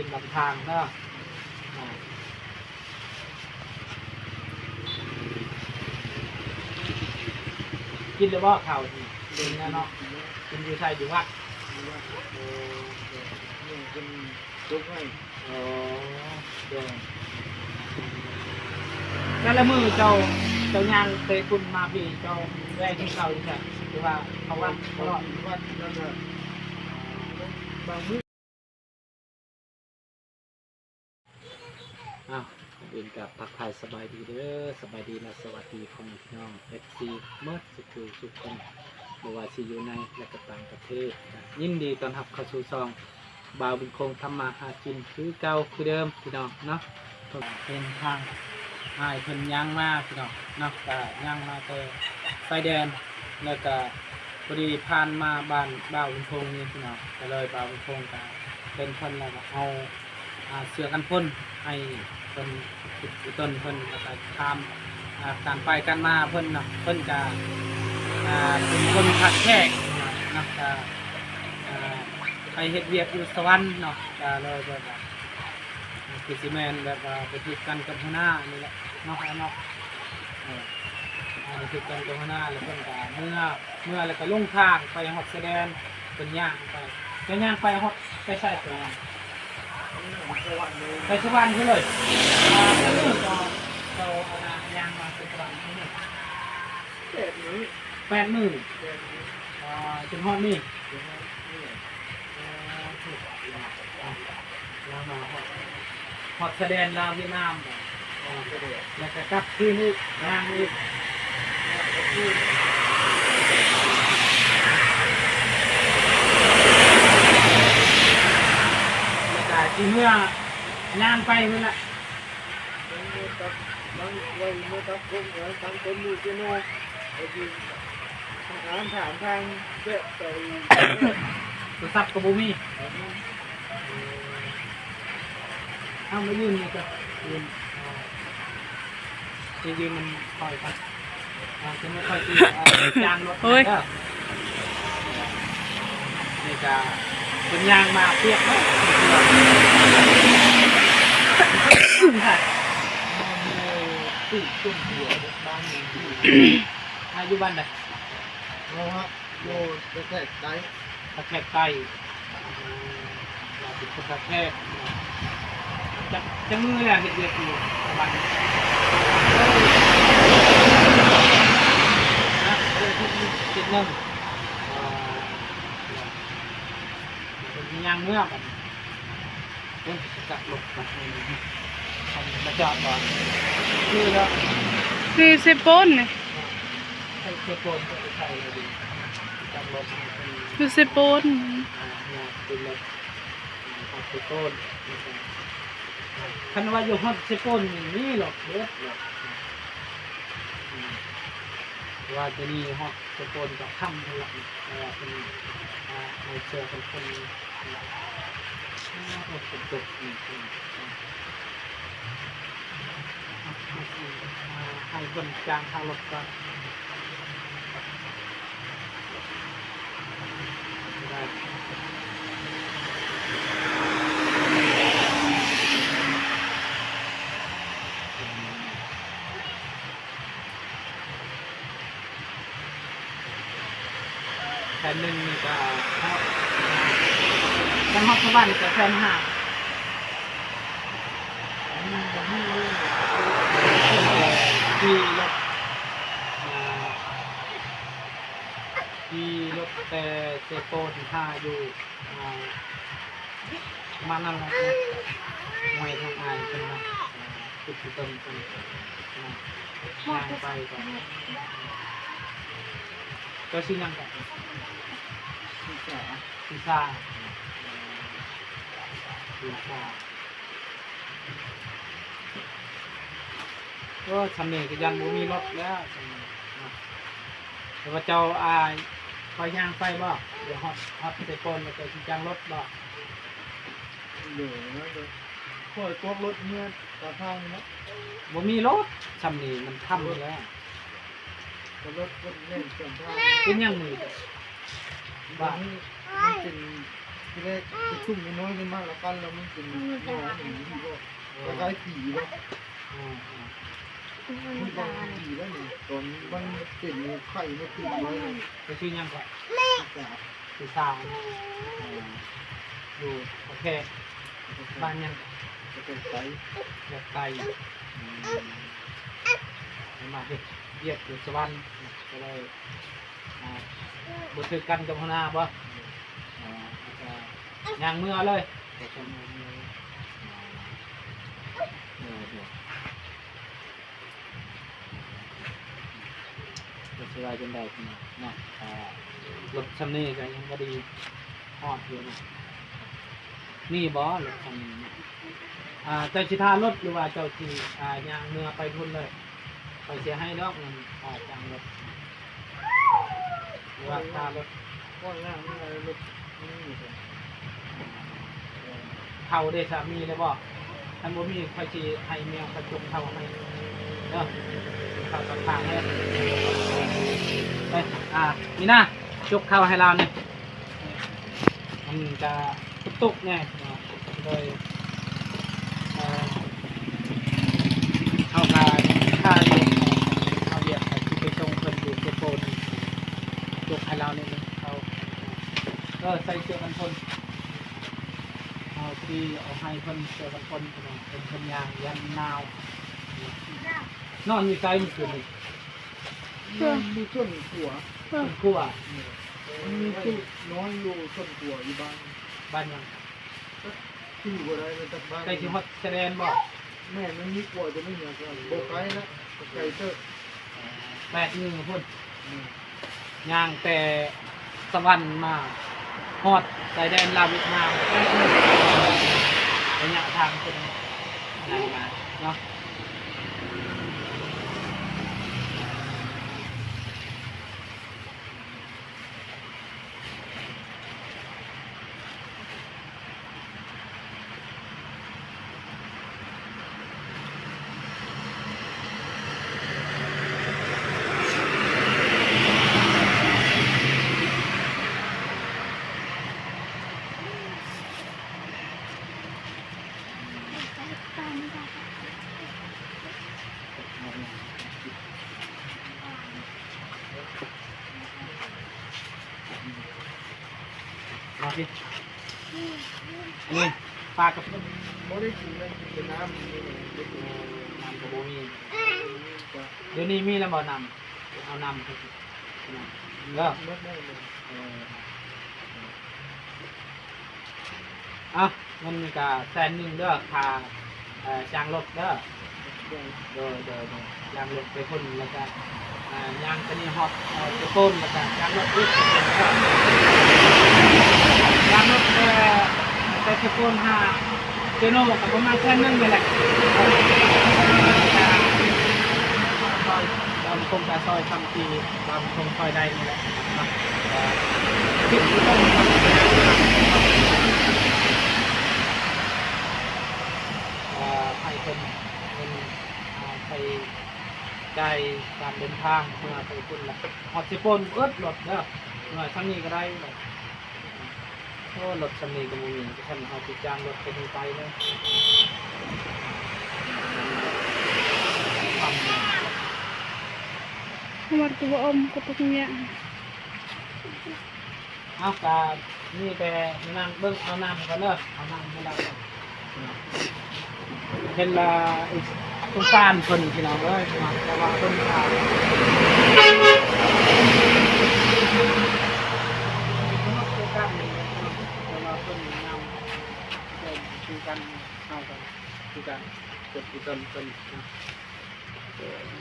เป็นลำทางเนาะกินหรือว่าข่าวเป็นเนาะกินอยู่ใช่อยู่วัดโอ้เป็นทุกข์ให้โอ้เดี๋ยวนั่นละมือเจ้าย่างเคยคุณมาพี่เจ้าแรกที่เขาใช่หรือว่าเขาวัดตลอดวัดนั่นแหละบางมือเป็นกับทักทายสบายดีเด้อสบายดีและสวัสดีพ่อแม่พี่น้องเอฟซีเมื่อสุขสุขคนไม่ว่าจะอยู่ในและก็ต่างประเทศยินดีต้อนรับเข้าสู่ซองบ่าวบุญคงทำมาหากินคือเก่าคือเดิมพี่น้องเนาะเป็นทางให้เพิ่นย่างมาพี่น้องเนาะก็ย่างมาแต่ไฟแดงแล้วก็พอดีผ่านมาบ้านบ่าวบุญคงนี่พี่น้องก็เลยบ่าวบุญคงก็เป็นคนแล้วก็เอาเสื้อกันฝนให้เพิ่นต้นเพิ่นแล้วก็ทำการไปกันมาเพิ่นเนาะเพิ่นจะเป็นคนขัดแขกนะก็ไปเฮ็ดเวียกอยู่สวรรค์เนาะก็เลยแบบว่าคือสิแม่นแบบว่าไปถูกกันกับหัวหน้านี่แหละเนาะเนาะไปถูกกันกับหัวหน้าแล้วเพิ่นก็เมื่อแล้วก็ลงทางไปฮอดแสดงเพิ่นย่างไปก็ย่างไปฮอดไปใส่ตัวไปสวรรค์คือเลยแล้วนี่ก็เราเอาย่างมาไปสวรรค์นี่8 มื้อจนฮอดนี่แล้วมาฮอดแสดงลาวเวียดนามแล้วก็กลับที่นี่ย่างนี่ที่เมื่อย่างไปเมื่อละบางวันเมื่อทักคนทางคนมือเจ้าโน่ถามทางเจ้าไปตัวซับกับบุมีเอามายืนนี่ก็ยืนมันค่อยครับจะไม่ค่อยตียางรถนี่จะเป็นยางมาเปียกไหมตีจุ่มหัวบ้านอายุบ้านไหนโยตะแคกไตเราเป็นคนตะแคกจะมือแหละเห็ดเดือดอยู่บ้านนะเดือดที่ติดนึ่งเป็นยางเมื่อกันเป็นจักรรถมาจอดก่อนคือแล้วคือเซปนเนี่ยใช้เซปนก็ใช้เลยดีจักรรถคือเซปนเป็นรถเซปนคันว่าอยู่ฮอตเซปนนี่หรอกเบิดว่าจะนี่ฮอตเซปนกับค่ำเท่าไหร่เป็นเอาเชือกเป็นคนตกให้คนจางทางรถก็ได้แผ่นหนึ่งนี่ก็กันฮอตสวรรค์กับแผ่นห้าที่รถแต่เซโปที่ท่าอยู่มานั่นแหละไม่ทางอายเป็นนะจุดที่ต้นเป็นย่างไปก่อนก็ชิ้นยังก่อนพิซซ่าก็ทำเนี่ยก็ยังไม่มีรถแล้วแต่ว่าเจ้าอายคอยย่างไปบ่เดี๋ยวฮอตเซโปนแล้วก็ชิ้นจังรถบ่เดี๋ยวนะคอยกวกรถเนี่ยกระทั่งนะบ่มีรถทำนี่มันทำแล้วรถเล่นเสียงทางเป็นยังมือบ้านเป็น ที่แรกชุ่มน้อยๆมากแล้วกันแล้วมันเป็นน้อยอย่างนี้ก็คล้ายผีแล้วมันก็ผีแล้วนี่ตอนมันเป็นไข่ไม่ติดไว้ ไปชื่อยังก่อนคือสาวอยู่โอเคบ้านยัง จะเป็นไข่ อยากไกลมาเฮ็ดเรียกอยู่สวรรค์ก็เลยบ่ถือกันกับหัวหน้าบ่ย่างเมื่อเลยก็สิว่าจังได๋พี่น้องเนาะรถคันนี้ก็ยังบ่ดีฮอดอยู่นะมีบ่รถคันนี้เจ้าสิทารถหรือว่าเจ้าสิย่างเมื่อไปพุ่นเลยไปเสียให้ดอกเงินจ้างรถหรือว่าค่ารถ ก้อนหน้าไม่อะไรรถนี่อยู่เลย เท่าได้สามีเลยบ่ท่านบ่มีใครสิให้แมวกระจงเท่าให้เด้อเท่ากับทางให้นี่นะจกเข้าให้เราเนี่ยมันจะตุกๆเนี่ยโดยเอาค่าเรียนเอาเรียนไปส่งเพิ่นอยู่เซโปนจกให้เราเนี่ยเอาใส่เสื้อกันฝนเอาที่เอาให้เพิ่นเสื้อกันฝนเป็นเพิ่นยางยันหนาวนอนอยู่ใจมันคืนนี่ มีส่วนหัว กลัว มีที่น้อยอยู่ส่วนหัวอยู่บ้าน บ้านยัง ที่อยู่อะไรมันจากบ้าน ใกล้สิฮอดแสดงบ่ แม่มันมีกลัวจะไม่เหมือนกันโบไกนะไก่เตอร์ 8 พุ่นย่างแต่สวรรค์มาฮอดชายแดนลาวเวียดนามระยะทางเป็นนานมาเนาะมาสินี่ปลากับน้ ไม่ได้กินเลยเป็นน้ำนี่เลย ำกับโบมีเดี๋ยวนี้มีแล้วบ่นำเอานำไปเด้อ ไม่ได้เลย มันก็100,000เด้อค่าจ้างรถเด้อโดยจ้างรถไปพุ่นแล้วก็ย่างตัวนี้ฮอดไปต้นแล้วก็จ้างรถอีกจ้างรถไปตะโกน5กิโลก็ประมาณ1,000นี่แหละบางคงจะซอยทำทีบางคงซอยใดนี่แหละคิดต้องให้คนไปใจการเดินทางเมื่อไปคุณละฮอตซิปนรถเด้อหน่อยทั้งนี้ก็ได้เพราะรถคันนี้ก็มีท่านเอาติดจ้างรถไปดูไปเลย Nomor tua om ketuknya. เอาการนี่แต่นั่งเบิ้งเอานั่งกันเด้อเอานั่งไม่ได้เห็นละสงสารคนพี่น้องเอ้ยแต่ว่าคนเวลาคนนำคือกันเอากันคือกันกดคือกัน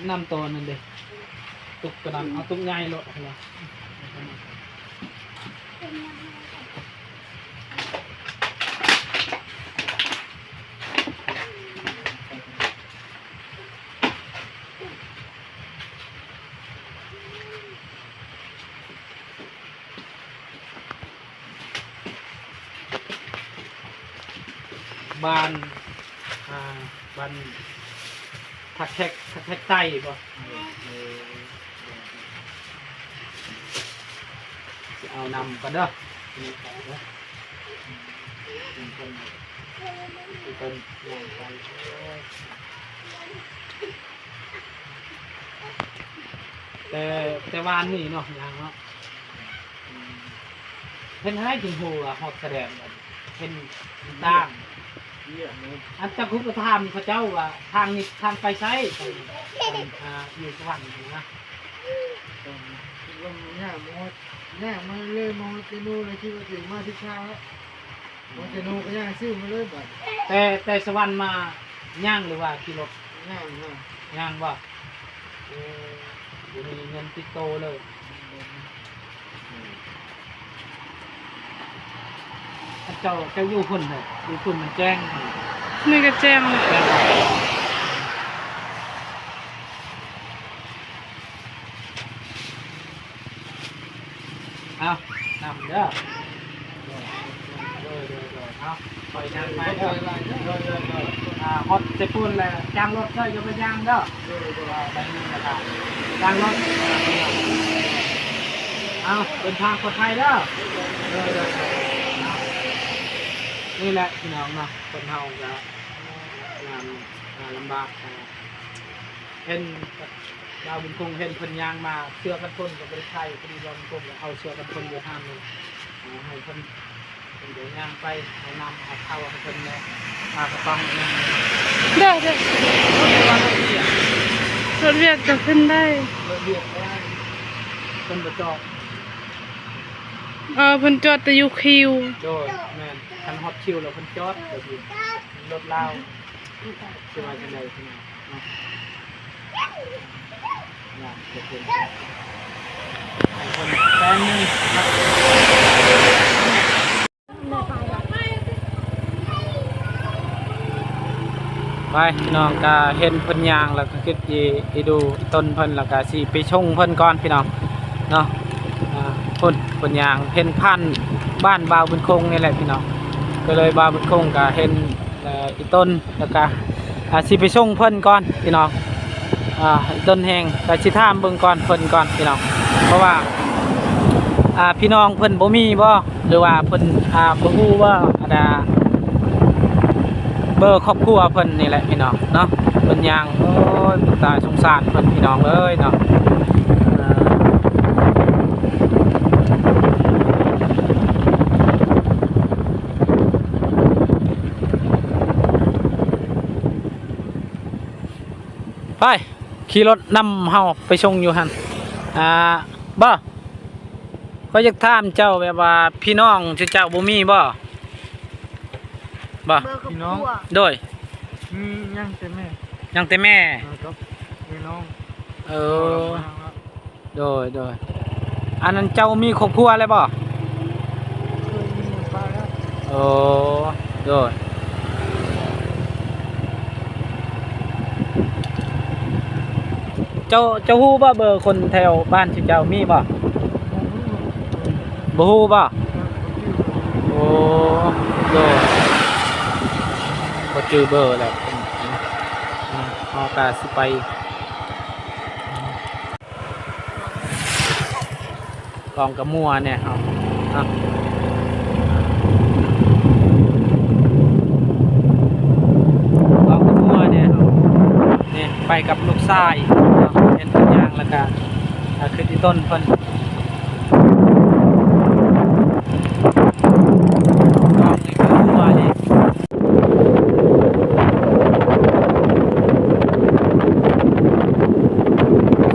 นำตัวนั่นเด้ตุกกระดังเอาตุกใหญ่รถนะบ้านบ้านทักแท็กใต้ป่ะเอานำกันเด้อ คนที่เป็นงานไปแต่วานนี่เนาะยังเนาะเห็นให้ถึงหัวหอบแสดงเห็นต่างอันจะคุกกระทำพระเจ้าว่าทางนี้ทางไปใช้อยู่สวรรค์นะลงหน้ามาเลยมองเจนูเลยคิดว่าถึงมาที่เช้าแล้วมองเจนูก็ย่างซื้อมาเลยแบบ แต่สวรรค์มาย่างหรือว่าขี่รถ ย่าง ว่าอยู่มีเงินติดโตเลยเจ้าอยู่คนเลยอยู่คนมันแจ้ง นี่ก็แจ้งเลย เอานำเด้อเอาปล่อยน้ำไปเด้อฮอตเซปูนเลยจ้างรถเด้ออย่าไปย่างเด้อไปนี่นะครับจ้างรถเอาเดินทางปลอดภัยเด้อนี่แหละพี่น้องเนาะคนเฮาจะงานลำบากเห็นดาวบุญคงเห็นเพิ่นยางมาเชื่อกันคนกับบริษัทพอดีดาวบุญคงเอาเชื่อกันคนอยู่ห้ามเลยให้เพิ่นเดี๋ยวยางไปเอานำเอาเข้าให้เพิ่นเลยมากระป๋องนึง เด้อ ว่ารถเบียด รถเวียกจะขึ้นได้ รถเบียดได้เพิ่นประจอบ เพิ่นจอดแต่อยู่คิว โดยแม่นคันฮอตคิวแล้วเพิ่นจอดเดี๋ยวอยู่รถลาวสิว่าจังได๋พี่น้องเนาะอยากจะเป็นให้คนแฟนนึงไปพี่น้องก็เห็นเพิ่นยางแล้วก็คิดสิดูต้นเพิ่นแล้วก็สิไปชงเพิ่นก่อนพี่น้องเนาะเพิ่นยางเห็นพันธุ์บ้านบาวบุญคงนี่แหละพี่น้องก็เลยบาวบุญคงก็เห็นอีต้นแล้วก็สิไปชงเพิ่นก่อนพี่น้องต้นแห้งก็สิถามเบิ่งก่อนเพิ่นก่อนพี่น้องเพราะว่าพี่น้องเพิ่นบ่มีบ่หรือว่าเพิ่นบ่ฮู้ว่าเบอร์ครอบครัวเพิ่นนี่แหละพี่น้องเนาะเพิ่นย่างโอ้ยตายสงสารเพิ่นพี่น้องเอ้ยเนาะไปขี่รถนำเฮาไปชงอยู่หั่นบ่ก็อยากถามเจ้าแบบว่าพี่น้องเจ้าบ่มีบ่พี่น้อง โดย ย่างแต่แม่ ยังแต่แม่ ครับพี่น้อง โดยอันนั้นเจ้ามีครอบครัวแล้วบ่ เคยมีไปแล้ว โดยเจ้าฮู้บ่เบอร์คนแถวบ้านที่เจ้ามีบ่บ่ฮู้บ่โดยบ่จื้อเบอร์แล้วเฮาก็สิไปกองกระมัวเนี่ยครับกองกระมัวเนี่ยครับนี่ไปกับลูกชายเห็นต้นยางแล้วก็ขึ้นที่ต้นเพิ่นกองกระมัวนี่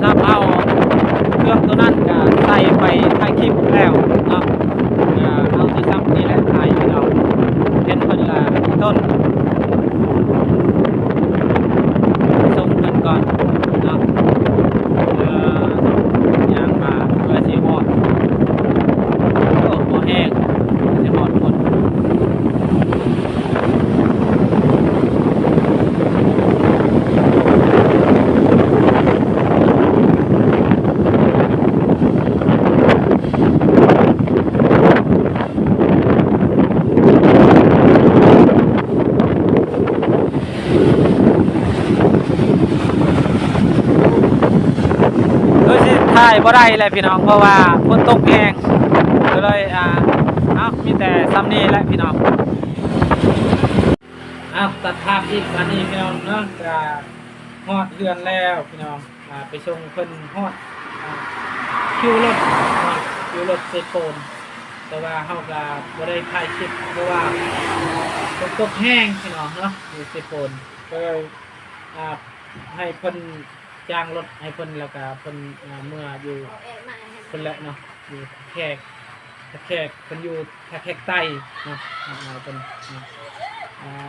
ทราบเอาเครื่องตัวนั้นก็ใส่ไปถ่ายคลิปแล้วเนาะเอาที่ซ้ำนี่แหละถ่ายอยู่เนาะเห็นเพิ่นละต้นส่งเพิ่นก่อนเนาะยางมาเพื่อสิฮอดบ่แห้งสิฮอดคนถ่ายบ่ได้เลยพี่น้องเพราะว่าฝนตกแห้งก็เลยมีแต่ซ้ำนี้แหละพี่น้อง อ้าวตัดภาพอีกอันนี้พี่น้องเนาะจะฮอดเดือนแล้วพี่น้องไปส่งเพิ่นฮอดคิวรถเนาะคิวรถเซโกนแต่ว่าเฮาก็บ่ได้ถ่ายคลิปเพราะว่าฝนตกแห้งพี่น้องเนาะอยู่เซโกนก็ให้เพิ่นจ้างรถให้เพิ่นแล้วก็เพิ่นเมื่ออยู่เพิ่นแหละเนาะอยู่แขกเพิ่นอยู่แขกใต้เนาะเพิ่นเนาะ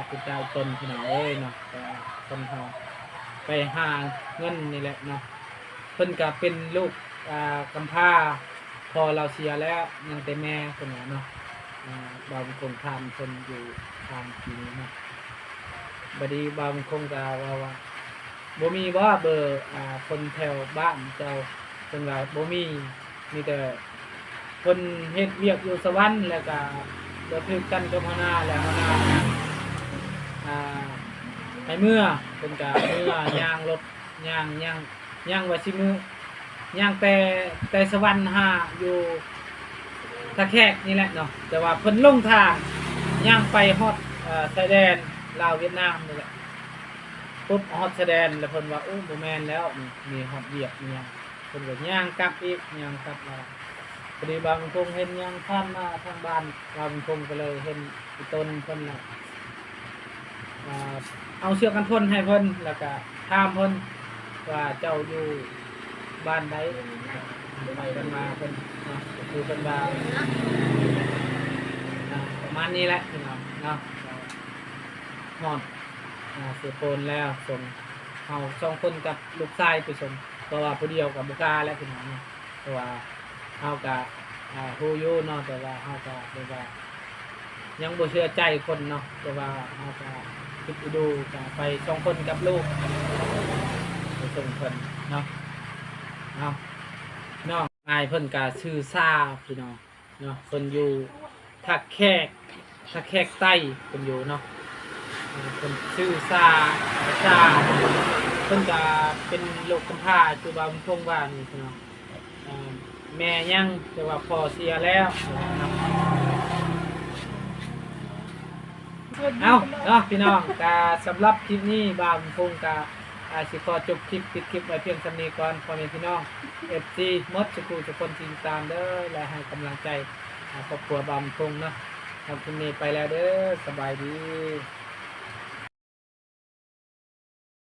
เป็นเจ้าตนพี่น้องเอ้ยเนาะแต่คนเฮาไปหาเงินนี่แหละเนาะเพิ่นก็เป็นลูกกำพร้าพอเราเสียแล้วยังแต่แม่เพิ่นเนาะบางคนทานเพิ่นอยู่ทางทีนี้เนาะบัดนี้บางคนก็ว่าบ่มีบ่เบอร์คนแถวบ้านเจ้าเพิ่นว่าบ่มีแต่เพิ่นเฮ็ดเวียกอยู่สวรรค์แล้วก็บ่ถึกกันกับหัวหน้าแล้วหัวหน้าให้เมื่อเพิ่นก็เมื่อย่างรถย่างว่าสิมื้อย่างแต่สวรรค์หาอยู่ตะแคกนี่แหละเนาะแต่ว่าเพิ่นลงทางย่างไปฮอดชายแดนลาวเวียดนามนี่แหละปุ๊บฮอดชายแดนแล้วเพิ่นว่าโอ้บ่แม่นแล้วนี่ฮอดเวียดนี่ยังเพิ่นก็ย่างกลับอีกย่างกลับมาพอดีบางคงเห็นย่างผ่านมาทางบ้านบางคงก็เลยเห็นอีต้นเพิ่นน่ะเอาเชือกกันพ่นให้เพิ่นแล้วก็ถามเพิ่นว่าเจ้าอยู่บ้านใดไปกันมาเพิ่นเนาะก็คือเพิ่นว่าประมาณนี้แหละพี่น้องเนาะฮอดเสียโปนแล้วส่งเฮา2คนกับลูกชายไปส่งเพราะว่าผู้เดียวกับบ่กล้าแล้วพี่น้องเนาะเพราะว่าเฮาก็ฮู้อยู่เนาะแต่ว่าเฮาก็แบบว่ายังบ่เชื่อใจคนเนาะแต่ว่าเฮาก็คิดดูก็ไป2คนกับลูกไปส่งเพิ่นเนาะเอาน้องอายเพิ่นก็ชื่อซาพี่น้องเนาะเพิ่นอยู่ทักแขกใต้เพิ่นอยู่เนาะเพิ่นชื่อซาเพิ่นก็เป็นลูกกำพร้าคือว่ามันคงว่านี่พี่น้องแม่ยังแต่ว่าพ่อเสียแล้วเนาะเอาเนาะพี่น้องก็สำหรับคลิปนี้บ่าวคงก็สิขอจบคลิปปิดคลิปไว้เพียงสำนี้ก่อนพ่อแม่พี่น้อง FC หมดทุกคนที่ติดตามเด้อและให้กำลังใจครอบครัวบ่าวคงเนาะทำคลิปนี้ไปแล้วเด้อสบายดี